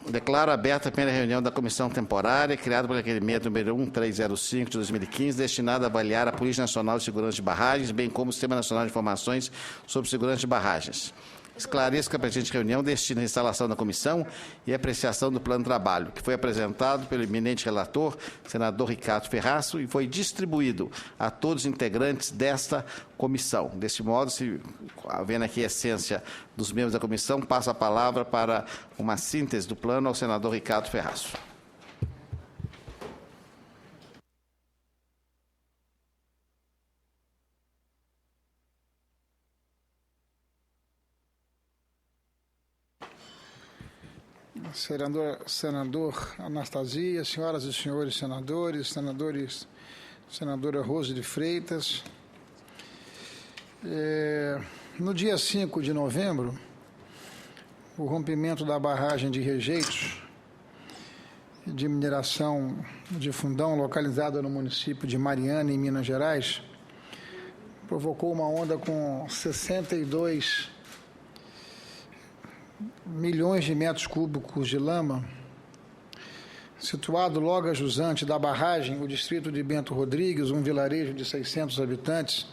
Declaro aberta a primeira reunião da Comissão Temporária, criada pelo requerimento número 1305 de 2015, destinada a avaliar a Política Nacional de Segurança de Barragens, bem como o Sistema Nacional de Informações sobre Segurança de Barragens. Esclareço que a presente reunião destina a instalação da comissão e apreciação do plano de trabalho, que foi apresentado pelo eminente relator, senador Ricardo Ferraço, e foi distribuído a todos os integrantes desta comissão. Deste modo, se havendo aqui a essência dos membros da comissão, passo a palavra para uma síntese do plano ao senador Ricardo Ferraço. Senador Anastasia, senhoras e senhores senadores, senadora Rose de Freitas. No dia 5 de novembro, o rompimento da barragem de Rejeitos, de mineração de Fundão, localizada no município de Mariana, em Minas Gerais, provocou uma onda com 62 milhões de metros cúbicos de lama. Situado logo a jusante da barragem, o distrito de Bento Rodrigues, um vilarejo de 600 habitantes,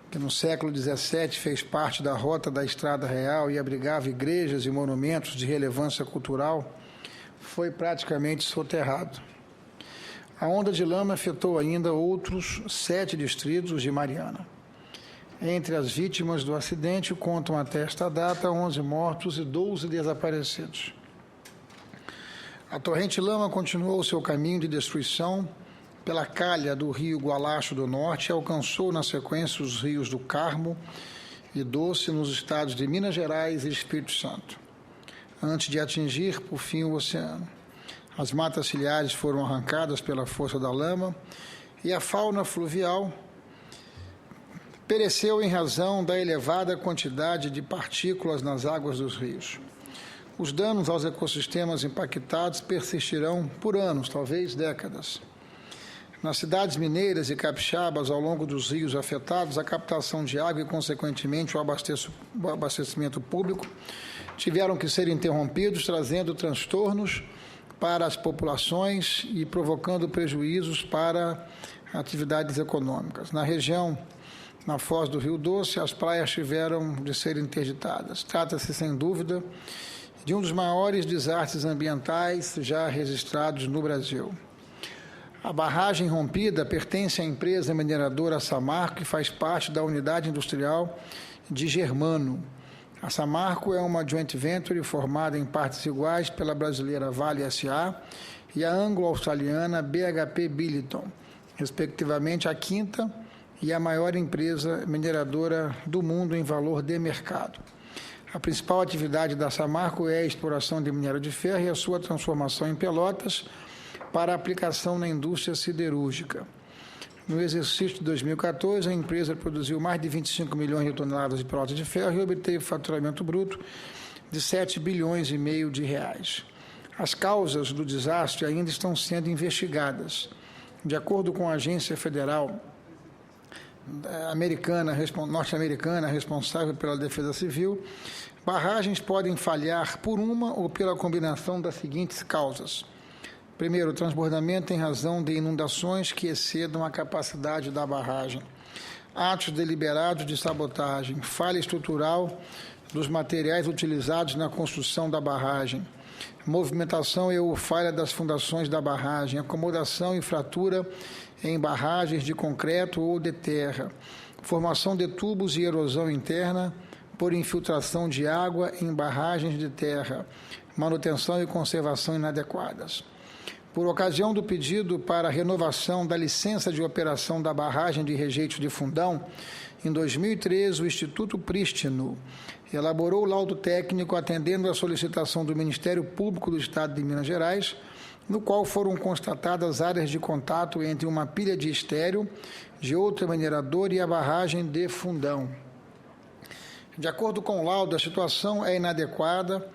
que no século XVII fez parte da rota da Estrada Real e abrigava igrejas e monumentos de relevância cultural, foi praticamente soterrado. A onda de lama afetou ainda outros 7 distritos de Mariana. Entre as vítimas do acidente, contam até esta data 11 mortos e 12 desaparecidos. A torrente lama continuou seu caminho de destruição pela calha do rio Gualacho do Norte e alcançou na sequência os rios do Carmo e Doce nos estados de Minas Gerais e Espírito Santo, antes de atingir, por fim, o oceano. As matas ciliares foram arrancadas pela força da lama e a fauna fluvial pereceu em razão da elevada quantidade de partículas nas águas dos rios. Os danos aos ecossistemas impactados persistirão por anos, talvez décadas. Nas cidades mineiras e capixabas, ao longo dos rios afetados, a captação de água e, consequentemente, o abastecimento público tiveram que ser interrompidos, trazendo transtornos para as populações e provocando prejuízos para atividades econômicas. Na região, na foz do Rio Doce, as praias tiveram de ser interditadas. Trata-se, sem dúvida, de um dos maiores desastres ambientais já registrados no Brasil. A barragem rompida pertence à empresa mineradora Samarco, que faz parte da unidade industrial de Germano. A Samarco é uma joint venture formada em partes iguais pela brasileira Vale S.A. e a anglo-australiana BHP Billiton, respectivamente a quinta e a maior empresa mineradora do mundo em valor de mercado. A principal atividade da Samarco é a exploração de minério de ferro e a sua transformação em pelotas para aplicação na indústria siderúrgica. No exercício de 2014, a empresa produziu mais de 25 milhões de toneladas de pelotas de ferro e obteve faturamento bruto de 7 bilhões e meio de reais. As causas do desastre ainda estão sendo investigadas. De acordo com a Agência Federal norte-americana responsável pela defesa civil, barragens podem falhar por uma ou pela combinação das seguintes causas. Primeiro, transbordamento em razão de inundações que excedam a capacidade da barragem. Atos deliberados de sabotagem, falha estrutural dos materiais utilizados na construção da barragem, movimentação e ou falha das fundações da barragem, acomodação e fratura em barragens de concreto ou de terra, formação de tubos e erosão interna por infiltração de água em barragens de terra, manutenção e conservação inadequadas. Por ocasião do pedido para renovação da licença de operação da barragem de Rejeitos de Fundão, em 2013, o Instituto Prístino elaborou o laudo técnico atendendo à solicitação do Ministério Público do Estado de Minas Gerais, no qual foram constatadas áreas de contato entre uma pilha de estéreo de outra mineradora e a barragem de Fundão. De acordo com o laudo, a situação é inadequada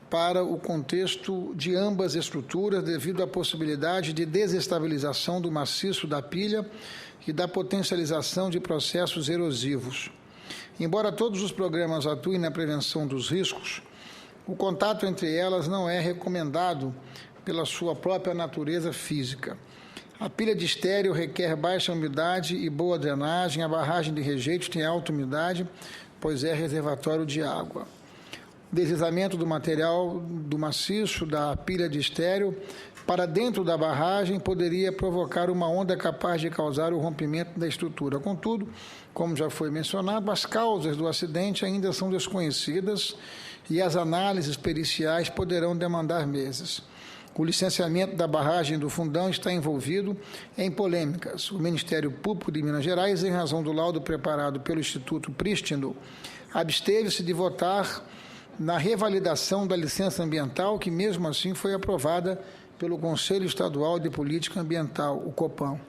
para o contexto de ambas estruturas devido à possibilidade de desestabilização do maciço da pilha e da potencialização de processos erosivos. Embora todos os programas atuem na prevenção dos riscos, O contato entre elas não é recomendado pela sua própria natureza física. A pilha de estéreo requer baixa umidade e boa drenagem. A barragem de rejeitos tem alta umidade, pois é reservatório de água. O deslizamento do material do maciço da pilha de estéreo para dentro da barragem poderia provocar uma onda capaz de causar o rompimento da estrutura. Contudo, como já foi mencionado, as causas do acidente ainda são desconhecidas e as análises periciais poderão demandar meses. O licenciamento da barragem do Fundão está envolvido em polêmicas. O Ministério Público de Minas Gerais, em razão do laudo preparado pelo Instituto Prístino, absteve-se de votar na revalidação da licença ambiental, que mesmo assim foi aprovada pelo Conselho Estadual de Política Ambiental, o COPAM.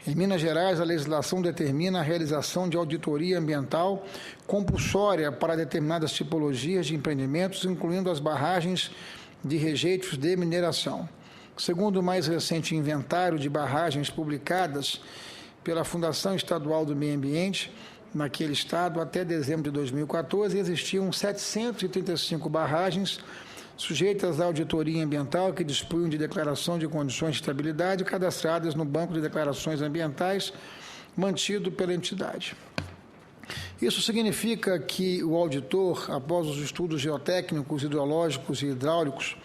Em Minas Gerais, a legislação determina a realização de auditoria ambiental compulsória para determinadas tipologias de empreendimentos, incluindo as barragens de rejeitos de mineração. Segundo o mais recente inventário de barragens publicadas pela Fundação Estadual do Meio Ambiente, naquele estado, até dezembro de 2014, existiam 735 barragens sujeitas à auditoria ambiental que dispunham de declaração de condições de estabilidade cadastradas no Banco de Declarações Ambientais mantido pela entidade. Isso significa que o auditor, após os estudos geotécnicos, hidrológicos e hidráulicos,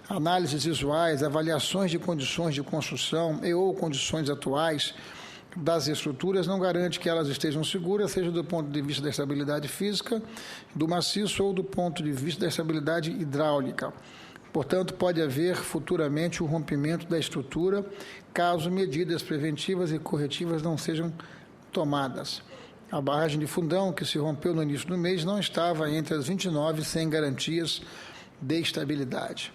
análises visuais, avaliações de condições de construção e ou condições atuais das estruturas, não garante que elas estejam seguras, seja do ponto de vista da estabilidade física do maciço ou do ponto de vista da estabilidade hidráulica. Portanto, pode haver futuramente o rompimento da estrutura, caso medidas preventivas e corretivas não sejam tomadas. A barragem de Fundão, que se rompeu no início do mês, não estava entre as 29 sem garantias de estabilidade.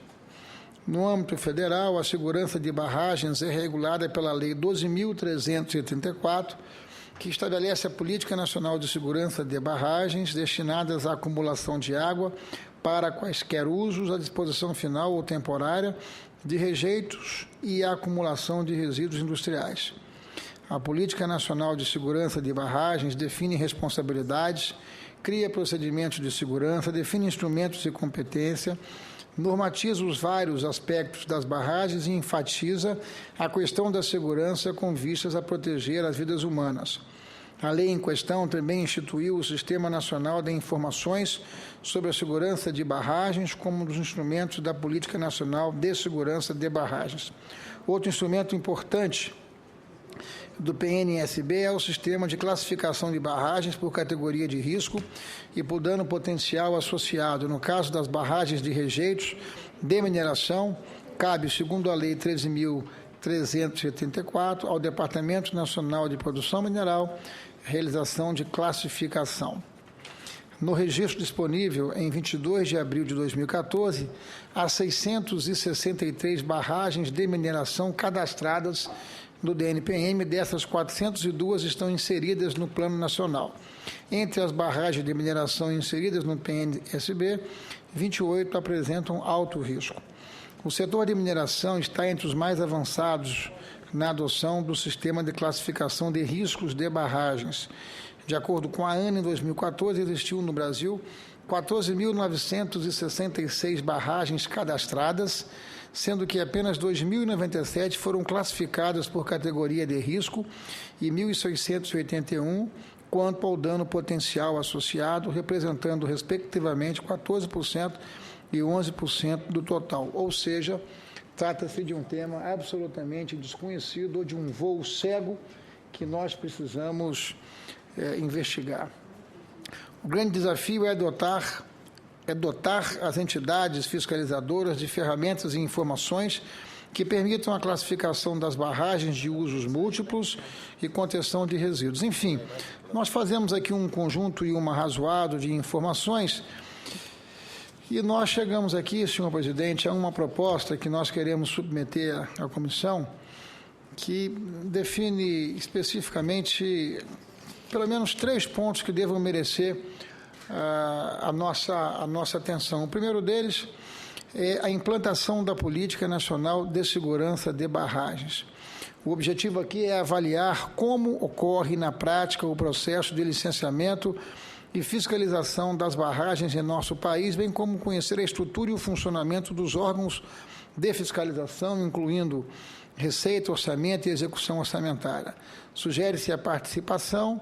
No âmbito federal, a segurança de barragens é regulada pela Lei 12.334, que estabelece a Política Nacional de Segurança de Barragens destinadas à acumulação de água para quaisquer usos, à disposição final ou temporária de rejeitos e a acumulação de resíduos industriais. A Política Nacional de Segurança de Barragens define responsabilidades, cria procedimentos de segurança, define instrumentos de competência, normatiza os vários aspectos das barragens e enfatiza a questão da segurança com vistas a proteger as vidas humanas. A lei em questão também instituiu o Sistema Nacional de Informações sobre a Segurança de Barragens como um dos instrumentos da Política Nacional de Segurança de Barragens. Outro instrumento importante do PNSB é o Sistema de Classificação de Barragens por categoria de risco e por dano potencial associado. No caso das barragens de rejeitos de mineração, cabe, segundo a Lei 13.374, ao Departamento Nacional de Produção Mineral, realização de classificação. No registro disponível em 22 de abril de 2014, há 663 barragens de mineração cadastradas no DNPM, dessas 402 estão inseridas no Plano Nacional. Entre as barragens de mineração inseridas no PNSB, 28 apresentam alto risco. O setor de mineração está entre os mais avançados na adoção do sistema de classificação de riscos de barragens. De acordo com a ANA, em 2014, existiu no Brasil 14.966 barragens cadastradas, sendo que apenas 2.097 foram classificadas por categoria de risco e 1.681 quanto ao dano potencial associado, representando, respectivamente, 14% e 11% do total. Ou seja, trata-se de um tema absolutamente desconhecido ou de um voo cego que nós precisamos investigar. O grande desafio é dotar as entidades fiscalizadoras de ferramentas e informações que permitam a classificação das barragens de usos múltiplos e contenção de resíduos. Enfim, nós fazemos aqui um conjunto e um arrazoado de informações e nós chegamos aqui, senhor presidente, a uma proposta que nós queremos submeter à comissão que define especificamente pelo menos 3 pontos que devam merecer a nossa atenção. O primeiro deles é a implantação da Política Nacional de Segurança de Barragens. O objetivo aqui é avaliar como ocorre na prática o processo de licenciamento e fiscalização das barragens em nosso país, bem como conhecer a estrutura e o funcionamento dos órgãos de fiscalização, incluindo receita, orçamento e execução orçamentária. Sugere-se a participação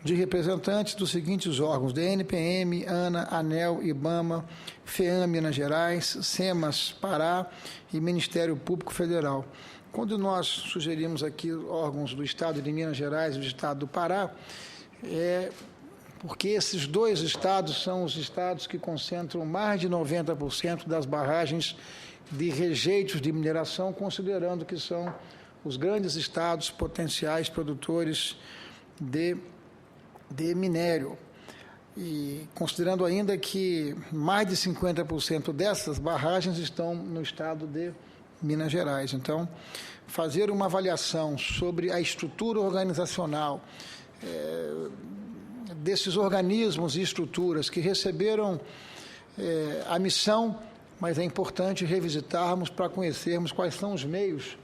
de representantes dos seguintes órgãos: DNPM, ANA, ANEEL, IBAMA, FEAM Minas Gerais, SEMAS Pará e Ministério Público Federal. Quando nós sugerimos aqui órgãos do Estado de Minas Gerais e do Estado do Pará, porque esses dois estados são os estados que concentram mais de 90% das barragens de rejeitos de mineração, considerando que são os grandes estados potenciais produtores de minério. E considerando ainda que mais de 50% dessas barragens estão no estado de Minas Gerais. Então, fazer uma avaliação sobre a estrutura organizacional desses organismos e estruturas que receberam a missão, mas é importante revisitarmos para conhecermos quais são os meios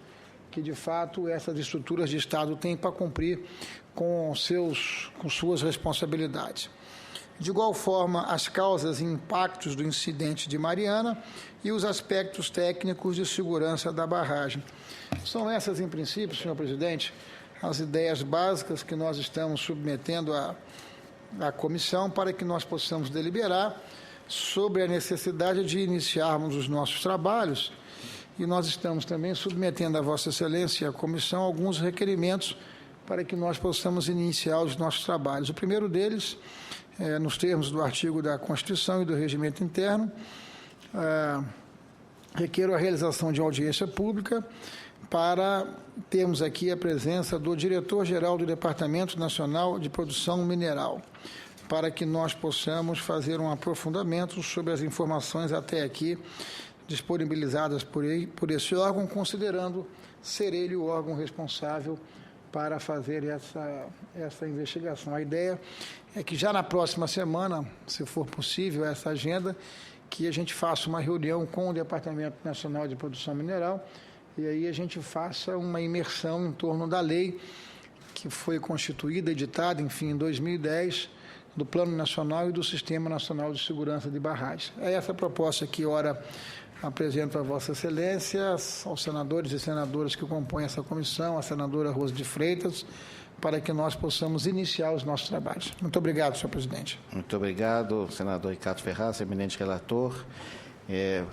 que, de fato, essas estruturas de Estado têm para cumprir com suas responsabilidades. De igual forma, as causas e impactos do incidente de Mariana e os aspectos técnicos de segurança da barragem. São essas, em princípio, senhor presidente, as ideias básicas que nós estamos submetendo à comissão para que nós possamos deliberar sobre a necessidade de iniciarmos os nossos trabalhos, e nós estamos também submetendo a Vossa Excelência e à comissão alguns requerimentos para que nós possamos iniciar os nossos trabalhos. O primeiro deles, nos termos do artigo da Constituição e do Regimento Interno, requer a realização de audiência pública para termos aqui a presença do diretor-geral do Departamento Nacional de Produção Mineral, para que nós possamos fazer um aprofundamento sobre as informações até aqui disponibilizadas por esse órgão, considerando ser ele o órgão responsável para fazer essa investigação. A ideia é que já na próxima semana, se for possível essa agenda, que a gente faça uma reunião com o Departamento Nacional de Produção Mineral e aí a gente faça uma imersão em torno da lei que foi constituída, editada, enfim, em 2010, do Plano Nacional e do Sistema Nacional de Segurança de Barragens. É essa a proposta que, ora, apresento a Vossa Excelência, aos senadores e senadoras que compõem essa comissão, a senadora Rosa de Freitas, para que nós possamos iniciar os nossos trabalhos. Muito obrigado, senhor presidente. Muito obrigado, senador Ricardo Ferraz, eminente relator.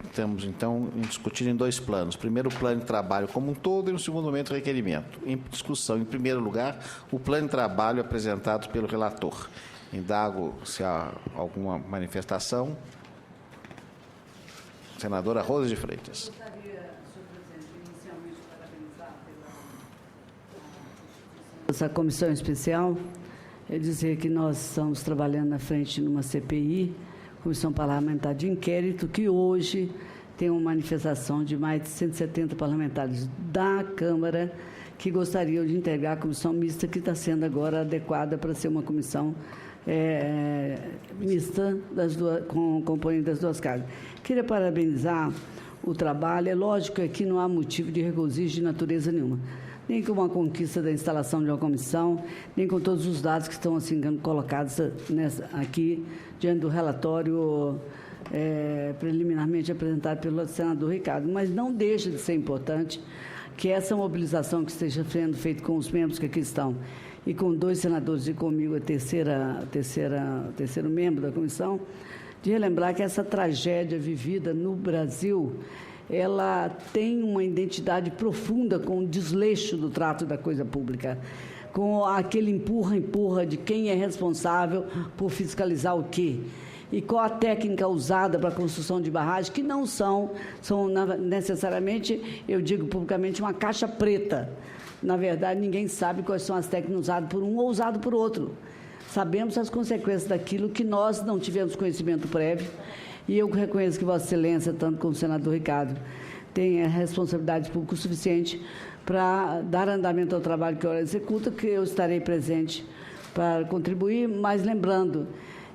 Estamos, então, discutindo em dois planos. Primeiro, o plano de trabalho como um todo e, no segundo momento, o requerimento. Em discussão, em primeiro lugar, o plano de trabalho apresentado pelo relator. Indago se há alguma manifestação. Senadora Rosa de Freitas. Gostaria, senhor presidente, inicialmente parabenizar essa comissão especial. É dizer que nós estamos trabalhando na frente numa CPI, Comissão Parlamentar de Inquérito, que hoje tem uma manifestação de mais de 170 parlamentares da Câmara que gostariam de integrar a comissão mista, que está sendo agora adequada para ser uma comissão mista com componente das duas casas. Queria parabenizar o trabalho. É lógico que aqui não há motivo de regozijo de natureza nenhuma, nem com uma conquista da instalação de uma comissão, nem com todos os dados que estão assim, colocados aqui diante do relatório preliminarmente apresentado pelo senador Ricardo. Mas não deixa de ser importante que essa mobilização que esteja sendo feita com os membros que aqui estão e com dois senadores e comigo, o terceiro membro da comissão, de relembrar que essa tragédia vivida no Brasil, ela tem uma identidade profunda com o desleixo do trato da coisa pública, com aquele empurra-empurra de quem é responsável por fiscalizar o quê, e qual a técnica usada para a construção de barragens, que não são necessariamente, eu digo publicamente, uma caixa preta. Na verdade, ninguém sabe quais são as técnicas usadas por um ou usadas por outro. Sabemos as consequências daquilo que nós não tivemos conhecimento prévio, e eu reconheço que Vossa Excelência, tanto como o senador Ricardo, tem a responsabilidade pública suficiente para dar andamento ao trabalho que ela executa, que eu estarei presente para contribuir, mas lembrando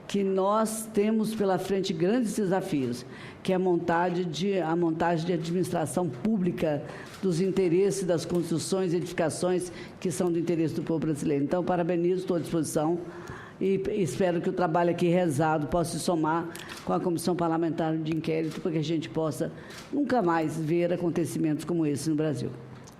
que nós temos pela frente grandes desafios, que é a montagem de administração pública dos interesses das construções e edificações que são do interesse do povo brasileiro. Então, parabenizo, estou à disposição e espero que o trabalho aqui rezado possa se somar com a Comissão Parlamentar de Inquérito para que a gente possa nunca mais ver acontecimentos como esse no Brasil.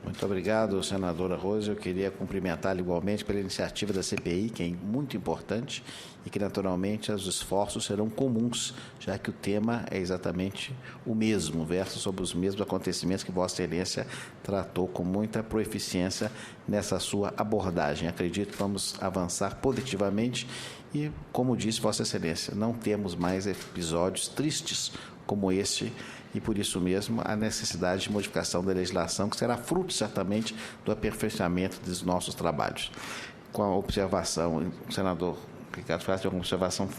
Muito obrigado, senadora Rose. Eu queria cumprimentá-la igualmente pela iniciativa da CPI, que é muito importante e que, naturalmente, os esforços serão comuns, já que o tema é exatamente o mesmo, versa sobre os mesmos acontecimentos que Vossa Excelência tratou com muita proeficiência nessa sua abordagem. Acredito que vamos avançar positivamente e, como disse Vossa Excelência, não temos mais episódios tristes como este, e, por isso mesmo, a necessidade de modificação da legislação, que será fruto, certamente, do aperfeiçoamento dos nossos trabalhos. Com a observação, o senador Ricardo Ferraz, tem alguma observação?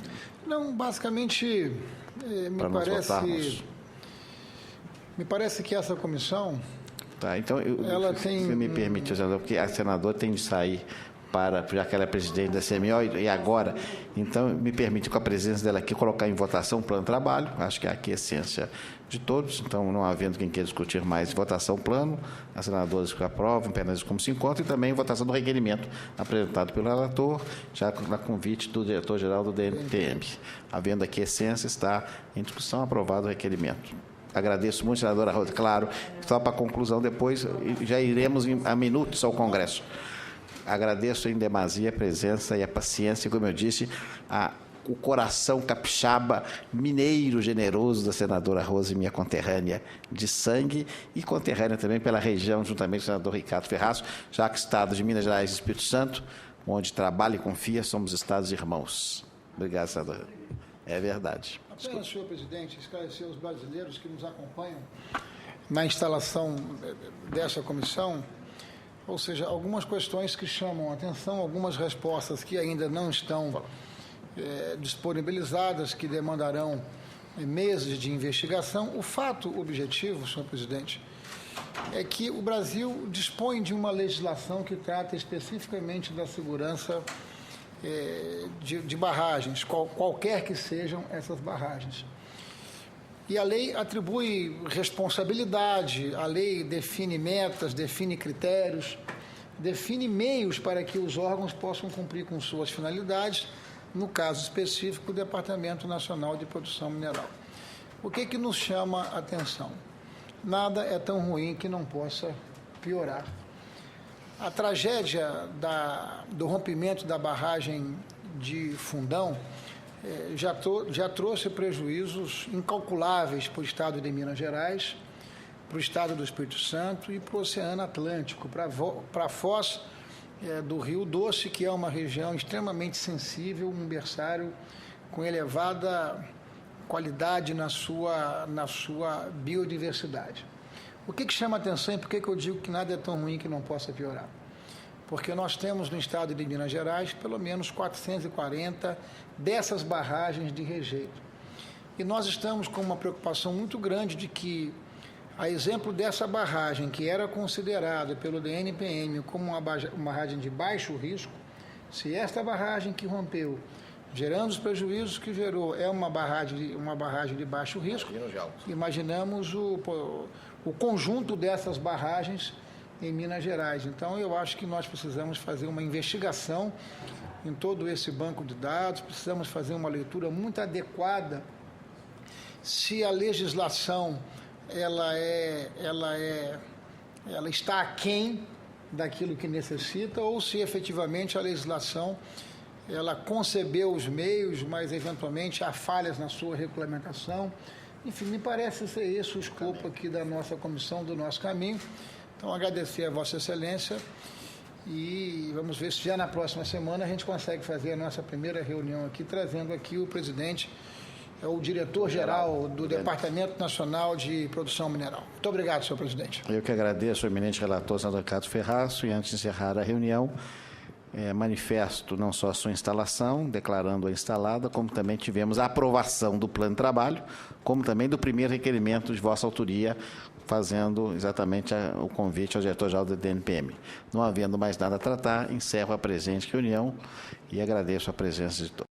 Não, basicamente, me parece que essa comissão... Tá, então, se me permite, senador, porque a senadora tem de sair já que ela é presidente da CMO, e agora, então, me permite, com a presença dela aqui, colocar em votação o plano de trabalho. Acho que aqui é a essência de todos, então, não havendo quem queira discutir mais, votação plano, as senadoras que aprovam, apenas como se encontra, e também votação do requerimento apresentado pelo relator, já na convite do diretor-geral do DNPM. Havendo aqui a essência, está em discussão, aprovado o requerimento. Agradeço muito, senadora Rosa. Claro, só para a conclusão, depois já iremos a minutos ao Congresso. Agradeço em demasia a presença e a paciência, como eu disse, o coração capixaba, mineiro, generoso da senadora Rose, minha conterrânea de sangue, e conterrânea também pela região, juntamente com o senador Ricardo Ferraz, já que o Estado de Minas Gerais e Espírito Santo, onde trabalha e confia, somos Estados irmãos. Obrigado, senadora. É verdade. Apenas, senhor presidente, esclarecer aos brasileiros que nos acompanham na instalação dessa comissão, ou seja, algumas questões que chamam a atenção, algumas respostas que ainda não estão disponibilizadas, que demandarão meses de investigação. O fato objetivo, senhor presidente, é que o Brasil dispõe de uma legislação que trata especificamente da segurança de barragens, qualquer que sejam essas barragens. E a lei atribui responsabilidade, a lei define metas, define critérios, define meios para que os órgãos possam cumprir com suas finalidades, no caso específico, o Departamento Nacional de Produção Mineral. O que nos chama a atenção? Nada é tão ruim que não possa piorar. A tragédia do rompimento da barragem de Fundão já trouxe prejuízos incalculáveis para o Estado de Minas Gerais, para o Estado do Espírito Santo e para o Oceano Atlântico, para a foz do Rio Doce, que é uma região extremamente sensível, um berçário com elevada qualidade na sua biodiversidade. O que chama a atenção e por que eu digo que nada é tão ruim que não possa piorar? Porque nós temos no estado de Minas Gerais pelo menos 440 dessas barragens de rejeito. E nós estamos com uma preocupação muito grande de que, a exemplo dessa barragem, que era considerada pelo DNPM como uma barragem de baixo risco, se esta barragem que rompeu, gerando os prejuízos que gerou, é uma barragem de baixo risco, imaginamos o conjunto dessas barragens em Minas Gerais. Então, eu acho que nós precisamos fazer uma investigação em todo esse banco de dados, precisamos fazer uma leitura muito adequada se a legislação ela está aquém daquilo que necessita ou se efetivamente a legislação ela concebeu os meios, mas eventualmente há falhas na sua regulamentação. Enfim, me parece ser esse o escopo aqui da nossa comissão, do nosso caminho. Então, agradecer a Vossa Excelência e vamos ver se já na próxima semana a gente consegue fazer a nossa primeira reunião aqui, trazendo aqui o presidente, o diretor-geral do Departamento Nacional de Produção Mineral. Muito obrigado, senhor presidente. Eu que agradeço ao eminente relator, senador Ricardo Ferraz, e antes de encerrar a reunião, manifesto não só a sua instalação, declarando-a instalada, como também tivemos a aprovação do plano de trabalho, como também do primeiro requerimento de vossa autoria, fazendo exatamente o convite ao diretor-geral do DNPM. Não havendo mais nada a tratar, encerro a presente reunião e agradeço a presença de todos.